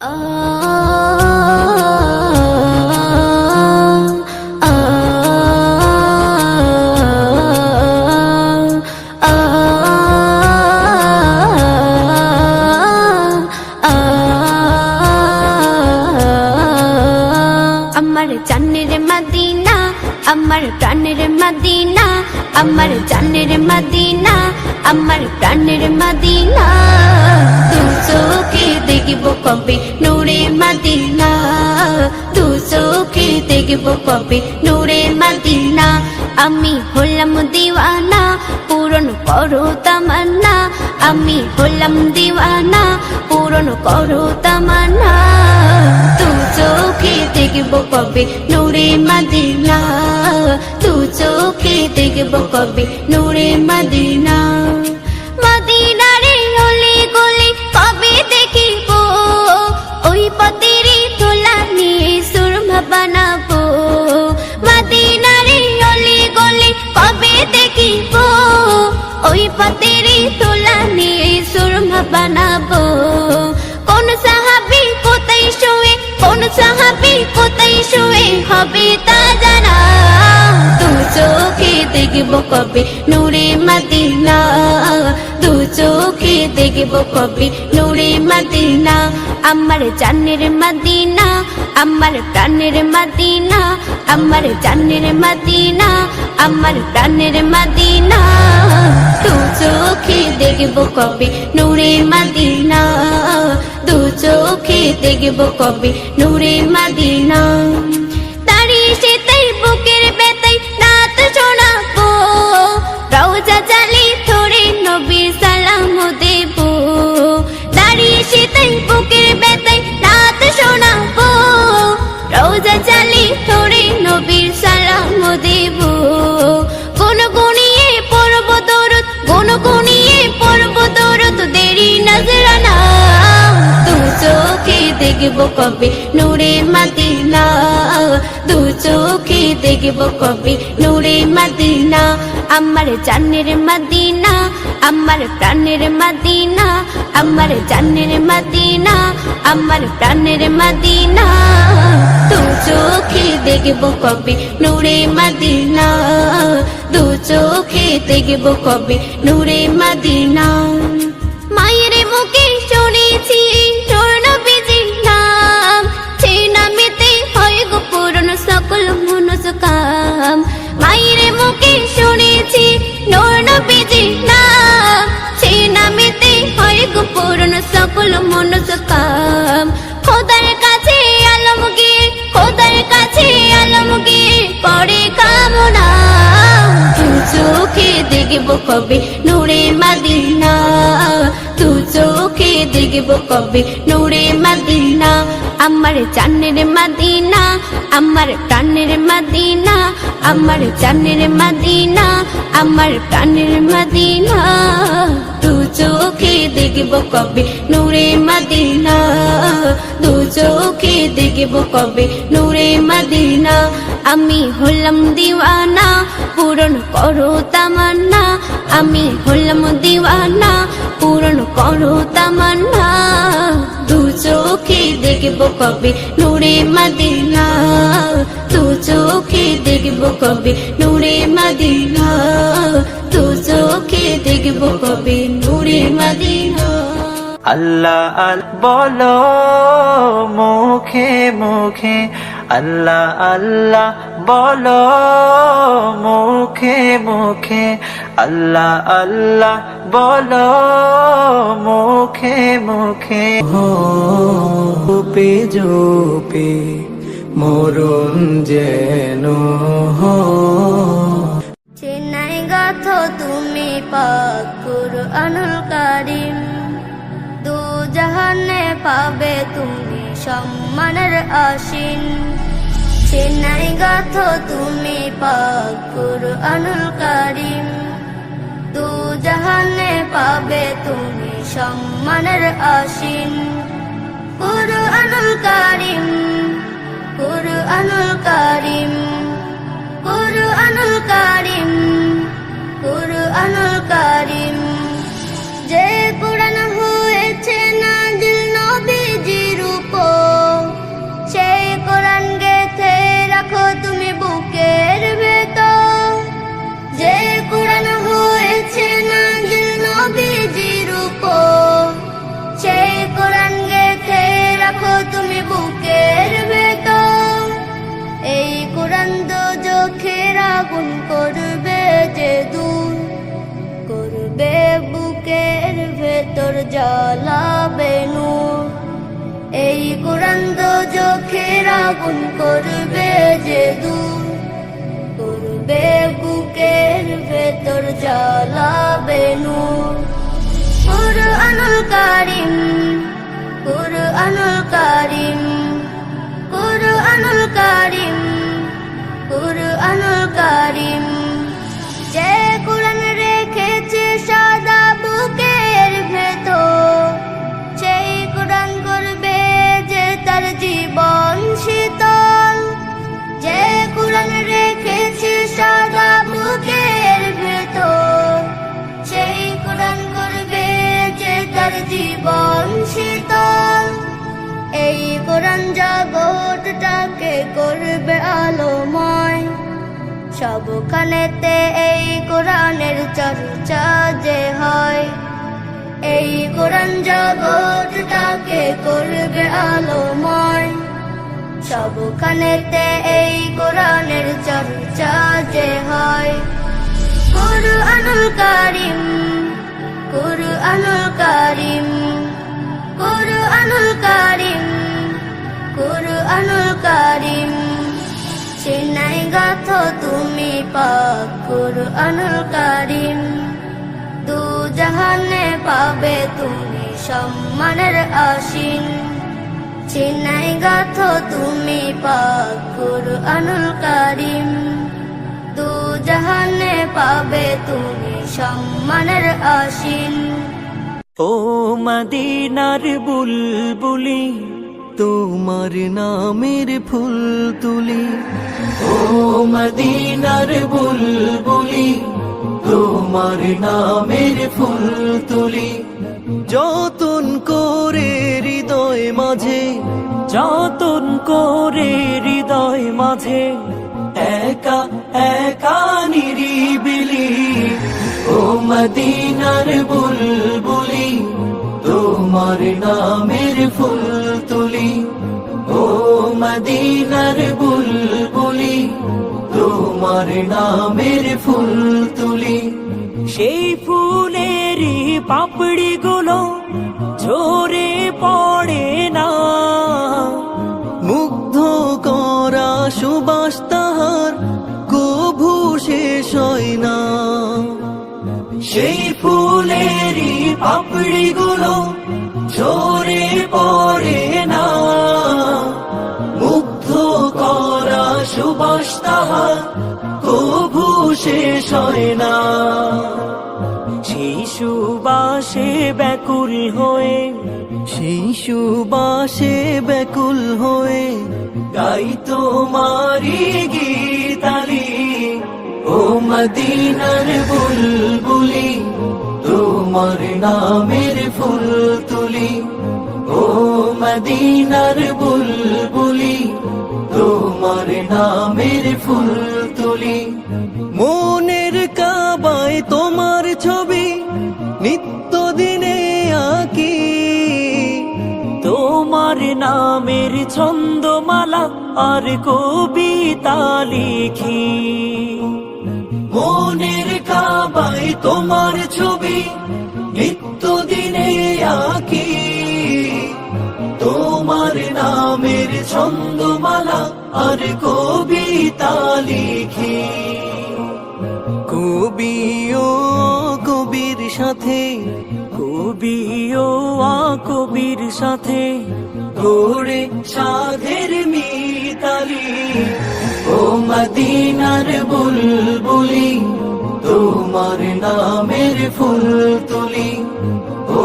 আমার জানের মদিনা, আমার প্রাণের মদিনা, আমার জানের মদিনা, আমার প্রাণের মদিনা। দু চোখে দেখব কবে নূরে মদিনা, দু চোখে দেখব কবে নূরে মদিনা। আমি হলাম দিওয়ানা, পূরণ করো তামান্না, আমি হলাম দিওয়ানা, পূরণ করো তামান্না। দু চোখে দেখব কবে নূরে মদিনা, দু চোখে দেখব কবে নূরে মদিনা। মদিনারে অলি গলি কবে দেখিব, ওই পথেরই তোলা নিয়ে সুরমা বানাবো। মদিনারে অলি গলি কবে দেখিব, ওই পথেরই তোলা নিয়ে সুরমা বানাবো। কোন সাহাবী কোথায় শুয়ে, কোন সাহাবী কোথায় শুয়ে হবে তা জানা। দু চোখে দেখব কবে নূরে মদিনা, দু চোখে দেখব কবে নূরে মদিনা। আমার জানের মদিনা, আমার প্রাণের মদিনা, আমার জানের মদিনা, আমার প্রাণের মদিনা। দু চোখে দেখব কবে নূরে মদিনা, দু চোখে দেখব কবে নূরে মদিনা। দাঁড়িয়ে সেটাই বুকের ব্যথায় রাত শোনাবো, রওজা জালি ধরে নবীর সালাম দেব। দাঁড়িয়ে সেটাই বুকের ব্যথায় রাত শোনাবো, রওজা জালি ধরে নবীর সালাম দেব। গুনগুনিয়ে পড়ব দরুদ, গুনগুনিয়ে পড়ব দরুদ, দেরি নজরানা। দু চোখে দেখব কবে নূরে মদিনা, দু চোখে দেখব কবে নূরে মদিনা। আমার জানের মদিনা, আমার প্রাণের মদিনা, আমার জানের মদিনা, আমার প্রাণের মদিনা। দু চোখে দেখব কবে নূরে মদিনা, দু চোখে দেখব কবে নূরে মদিনা। মায়ের মুখে শুনেছি তোর নবীজির নাম, সেই নামেতে হয় গো পূরণ সকল মনস্কাম। মায়ের মুখে শুনেছি নূর নবীজির নাম, সেই নামেতে হয় গো পূরণ সকল মনস্কাম। খোদার কাছে আলমগীর, খোদার কাছে আলমগীর পড়ে কামনা। দু চোখে দেখব কবে নূরে মদিনা, দু চোখে দেখব কবে নূরে মদিনা। আমার জানের মদিনা, আমার প্রাণের মদিনা, আমার জানের মদিনা, আমার প্রাণের মদিনা। দু চোখে দেখব কবে নূরে মদিনা, দু চোখে দেখব কবে নূরে মদিনা। আমি হলাম দিওয়ানা, পূরণ করো তামান্না, আমি হলাম দিওয়ানা, পূরণ করো তামান্না। দু চোখে দেখব কবে নূরে মদিনা, দু চোখে দেখব কবে নূরে মদিনা, দু চোখে দেখব কবে নূরে মদিনা। আল্লাহ আল্লাহ বলো মুখে মুখে, আল্লাহ আল্লাহ বলো মুখে মুখে, আল্লাহ আল্লাহ বলো মুখে মুখে। জোপে জোপে মরণ যেন চেন্নাই গাথো তুমি পাক কুরআনুল কারীম, দু জাহানে পাবে তুমি সম্মানের আসীন। চেন্নাই গাথো তুমি পাক কুরআনুল কারীম, দু জাহানে পাবে তুমি সম্মানের আসীন। কুরআনুল কারীম, কুরআনুল কারীম, কুরআনুল কারীম, কুরআনুল কারীম। যে কুরআন হয়েছে নাজিল নবীজির উপর, আগুন করবে যে দূর, করবে বুকের ভেতর জ্বালাবে নূর। কুরআনুল কারীম, কুরআনুল কারীম, কুরআনুল কারীম, কুরআনুল কারীম। যে কুরআন রেখেছে সাদা বুকের ভেতর, সেই কুরআন করবে যে তার জীবন শীতল। যে কুরআন রেখেছে সাদা বুকের ভেতর, সেই কুরআন করবে যে তার জীবন শীতল। এই কোরআন জগৎটাকে করবে আলোময়, সবখানেতে এই কোরআনের চর্চা যে হয়। এই কোরআন জগৎটাকে করবে আলোময়, সবখানেতে এই কোরআনের চর্চা যে হয়। কুরআনুল কারীম, কুরআনুল কারীম, কুরআনুল কারীম, কুরআনুল কারীম। সিনাই গাথো তুমি পাক কুরআনুল কারীম, দু জাহানে পাবে তুমি সম্মানের আসীন। সিনাই গাথো তুমি পাক কুরআনুল কারীম, দু জাহানে পাবে তুমি সম্মানের আসীন। ও মদিনার বুলবুলি, তোমার নামের ফুল তুলি। ও মদিনার বুলবুলি, তোমার নামের ফুল তুলি। যতন করে হৃদয় মাঝে, যতন করে হৃদয় মাঝে, একা একা নিরিবিলি। ও মদিনার বুলবুলি, তোমার নামের ফুল তুলি। ও মদিনার বুলবুলি, তোমার নামের ফুল তুলি। সেই ফুলেরই পাপড়ি গুলো ঝরে পড়ে না, মুগ্ধ করা সুবাস তাহার কভু শেষ হয় না। সেই ফুলেরই পাপড়ি গুলো ঝরে পড়ে না, মুগ্ধ করা সুবাস তাহার কভু শেষ হয় না। সেই সুবাসে ব্যাকুল হয়ে, সেই সুবাসে ব্যাকুল হয়ে, গাই তোমারি গীতালি। ও মদিনার বুলবুলি, তোমার নামের ফুল তুলি। ও মদিনার বুলবুলি, তোমার নামের ফুল তুলি। মনের কাবায় তোমার ছবি নিত্য দিনে আঁকি, তোমার নামের ছন্দমালা আর কবিতা লিখি। মনের কাবায় তোমার ছবি নিত্য দিনে আঁকি, তোমার নামের ছন্দমালা আর কবিতা লিখি। কবি ও কবির সাথে, কবি ও কবির সাথে গড়ে সাধের মিতালি। ও মদিনার বুলবুলি, তোমার নামের ফুল তুলি। ও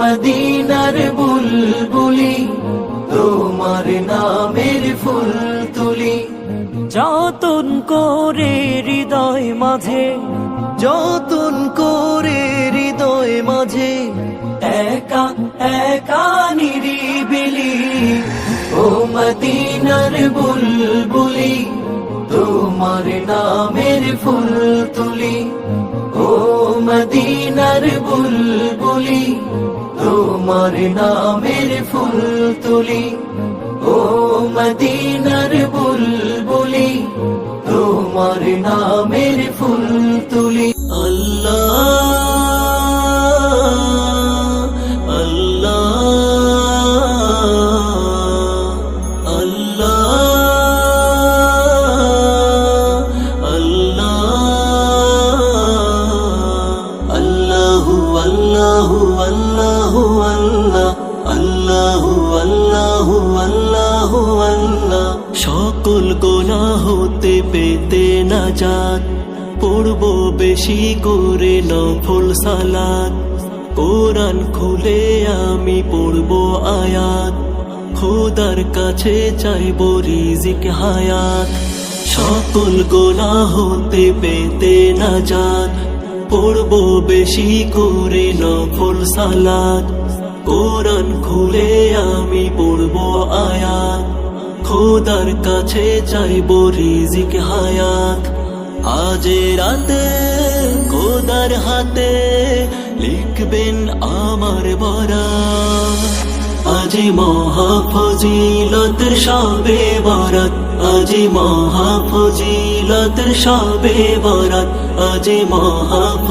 মদিনার বুলবুলি, তোমার নামের ফুল তুলি। যতন করে হৃদয় মাঝে, যতন করে হৃদয় মাঝে, একা একা নিরিবিলি। ও মদিনার বুলবুলি, তোমার নামের ফুল তুলি। ও মদিনার বুলবুলি, তোমার নামের ফুল তুলি। ও মদিনার বুলবুলি, তোমার নামের ফুল তুলি। আল্লাহ আল্লাহ আল্লাহ। গোনাহ হতে পেতে নাজাত পড়ব বেশি করে নফল সালাত কোরআন খুলে আমি পড়ব আয়াত খোদার কাছে চাইব রিজিক হায়াত সকল গোনাহ হতে পেতে নাজাত পড়ব বেশি করে নফল সালাত কোরআন খুলে আমি পড়ব আয়াত খোদার কাছে চাইব রিজিক হায়াত আজ রাতে খোদার হাতে লিখবেন আমার বরাত আজ মহাফজিলতের শবে বরাত আজ মহাফজিলতের শবে বরাত আজ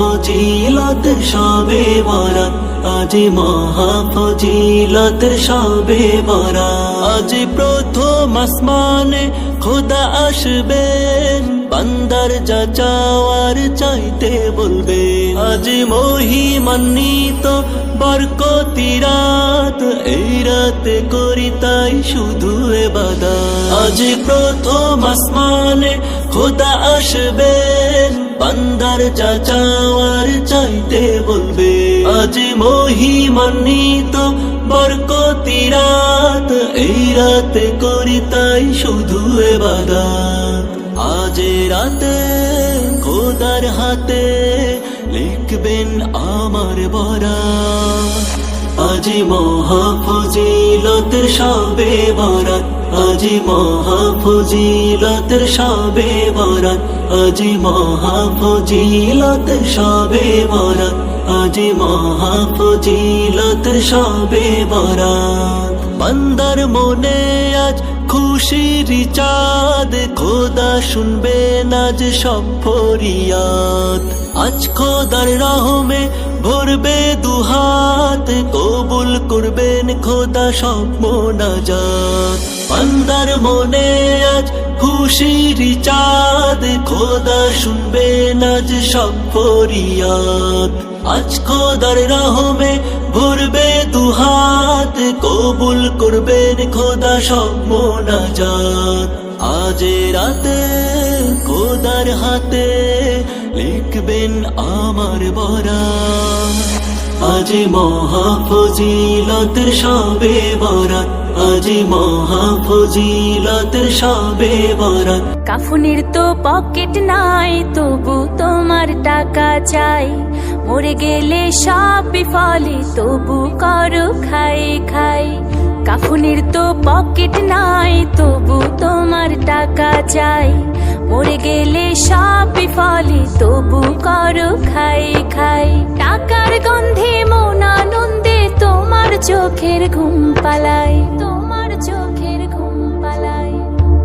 মহাফজিলতের শবে বরাত আজ মহাফজিলতের শবে বরাত আজ প্রথম আসমানে খোদা আসবেন বান্দার যা চাওয়ার চাইতে বলবে আজ মহিমান্বিত বরকতি রাত এই রাতে করি তাই শুধু ইবাদত আজ প্রথম আসমানে খোদা আসবেন বান্দার যা চাওয়ার চাইতে বলবে আজ মহিমান্বিত বরকতি রাত এই রাতে করি তাই শুধু ইবাদত আজ রাতে খোদার হাতে লিখবেন আমার বরাত আজ মহাফজিলতের শবে বরাত আজ মহাফজিলতের শবে বরাত আজ মহাফজিলতের শবে বরাত আজ মহাফজিলতের শবে বরাত বান্দার মনে আজ খুশির চাঁদ খোদা শুনবেন আজ সব ফরিয়াদ আজ খোদার রহমে ভরবে দুহাত কবুল করবেন খোদা সব মোনাজাত বান্দার মনে আজ খুশির চাঁদ খোদা শুনবেন আজ সব ফরিয়াদ আজ খোদার রহমে ভরবে দুহাত কবুল করবেন খোদা সব মোনাজাত আজ রাতে খোদার হাতে লিখবেন আমার বরাত আজ মহাফজিলতের শবে বরাত আজ মহাফজিলতের শবে বরাত কাফনের তো পকেট নাই তবু তোমার টাকা চাই মরে গেলে সব বিফলে তবু করো খাই খাই কাফনের তো পকেট নাই তবু তোমার টাকা চাই মরে গেলে সব বিফলে তবু করো খাই খাই টাকার গন্ধে মন আনন্দে তোমার চোখের ঘুম পালায় তোমার চোখের ঘুম পালায়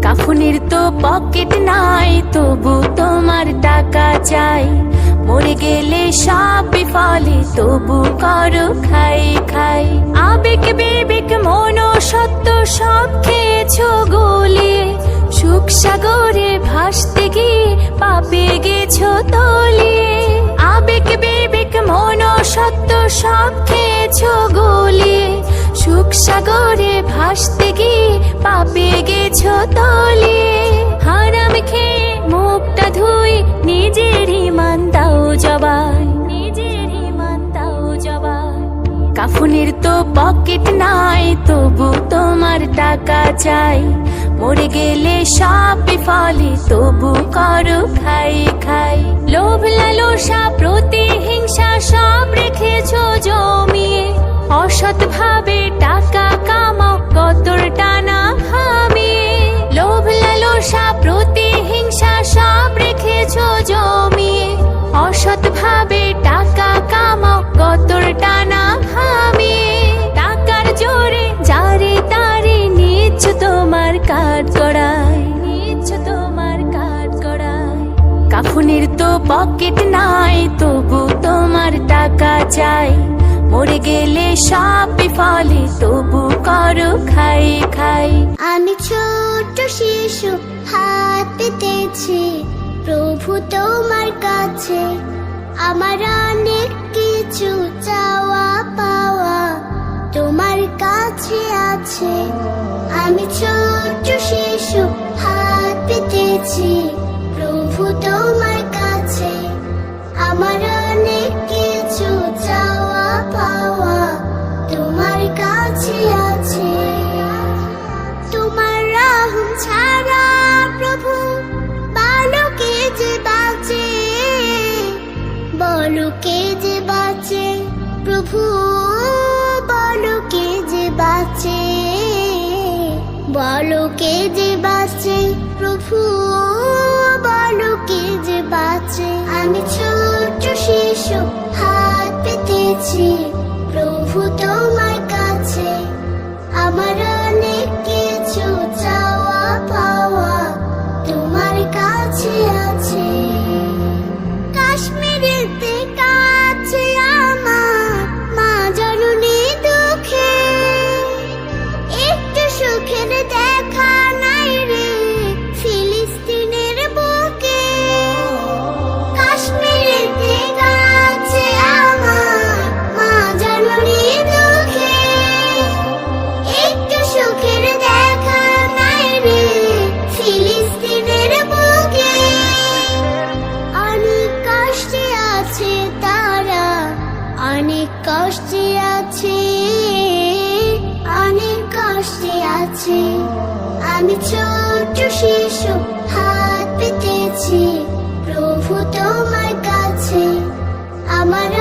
কাফনের তো পকেট নাই তবু তোমার টাকা চাই মরে গেলে সব বিফলে তবু করো খাই খাই আবেগ বিবেক মন সত্য সব খেয়েছো গলিয়ে সুখ সাগরে ভাসতে গিয়ে পাপে গেছো তলিয়ে আবেগ বিবেক মন সত্য সব খেয়েছো গলিয়ে সুখ সাগরে ভাসতে গিয়ে পাপে গেছো তলিয়ে হারাম খেয়ে মুখটা ধুই নিজের ইমান দাও জবাই নিজের ইমান দাও জবাই কাফনের তো পকেট নাই তবু তোমার টাকা চাই মরে গেলে সব বিফলে তবু করো খাই খাই লোভ লালসা প্রতিহিংসা সব রেখেছো জমিয়ে অসৎ ভাবে টাকা কামাও কতর টানা হামিয়ে লোভ লালসা প্রতিহিংসা সব রেখেছো জমিয়ে অসৎ ভাবে টাকা কামাও কতর টানা হামিয়ে টাকার জোরে যারে তারে নিচ্ছ তোমার কাঠ গড়ায় নিচ্ছ তোমার কাঠ গড়ায় কাফনের তো পকেট নাই তবু তোমার টাকা চাই মরে গেলে সব বিফলে তবু করো খাই খাই আমি ছোট শিশু হাত পেতেছি প্রভু তোমার কাছে আমার অনেক কিছু চাওয়া পাওয়া তোমার কাছে আছে আমি ছোট শিশু হাত পেতে পেতেছি প্রভু তোমার কাছে আমার অনেক কিছু চাওয়া পাওয়া তোমার কাছে আছে তোমার রহম ছাড়া প্রভু বালকে যে বাঁচে বলকে যে বাঁচে প্রভু বলকে যে বাঁচে বলকে যে বাঁচে প্রভু বলকে যে বাঁচে আমি ছোট শিশু হাত পেতেছি প্রভু তোমার কাছে আমার অনেক কিছু চাওয়া পাওয়া তোমার কাছে আছে কাশ্মীরেতে কাছে আমার মা জননী দুঃখে একটু সুখের দেখা নাই রে ফিলিস্তিনের বুকে কাশ্মীরেতে কাছে আমার মা জননী দুঃখে একটু সুখের দেখা নাই রে ফিলিস্তিনের বুকে অনেক কষ্টে আছে তারা অনেক কষ্টে আছে অনেক কষ্টে আছে আমি ছোট শিশু হাত পেতেছি প্রভু তোমার কাছে আমার